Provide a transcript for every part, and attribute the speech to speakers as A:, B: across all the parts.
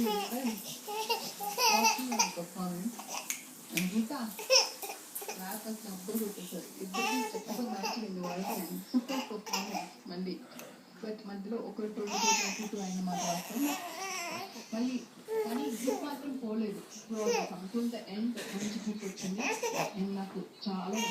A: watching her performance. And Geeta, clap was number కొట్టేసారు ఇద్దరు చక్కగా match అయింది వాళ్ళకి సూపర్ పర్ఫార్మెన్స్ మళ్ళీ బట్ మధ్యలో ఒకటి టూ అయిన మాట వాస్తవం మళ్ళీ కానీ హిట్ మాత్రం పోలేదు అంటుల్ ద ఎండ్ మంచి హిట్ వచ్చింది అండ్ నాకు చాలా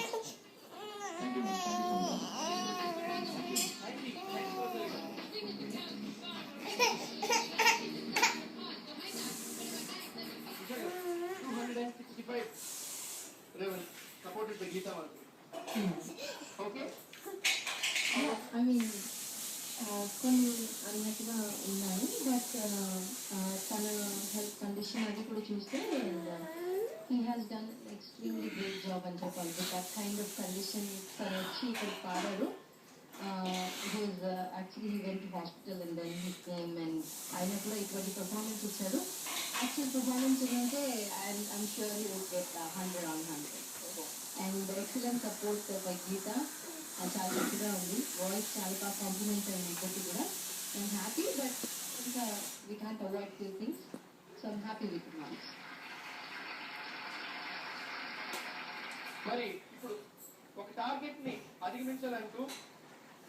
B: supported the Geeta one. Okay?
A: I mean, కొన్ని అన్నట్టుగా ఉన్నాయి బట్ తన హెల్త్ కండిషన్ అది కూడా చూస్తే he has done extremely great job అని చెప్పాలి దట్ కైండ్ ఆఫ్ కండిషన్ తను వచ్చి ఇక్కడ పాడారు he's actually he went hospital and then he came and ఆయన కూడా ఇటువంటి పర్ఫార్మెన్స్ ఇచ్చారు యాక్చువల్ పర్ఫార్మెన్స్ ఏంటంటే I'm sure he will get 100 on 100 and excellent support by Geetha చాలా చక్కగా ఉంది వాయిస్ చాలా బాగా కాంప్లిమెంట్ అయింది ఇప్పటికి కూడా ఐఎమ్ హ్యాపీ బట్ ఇంకా we can't avoid few things so I'm happy with marks
B: మరి ఇప్పుడు ఒక టార్గెట్ ని అధిగమించాలంటూ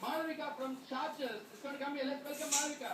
B: మాళవిక ఫ్రమ్ షార్చర్స్ is going to come here let's welcome Malavika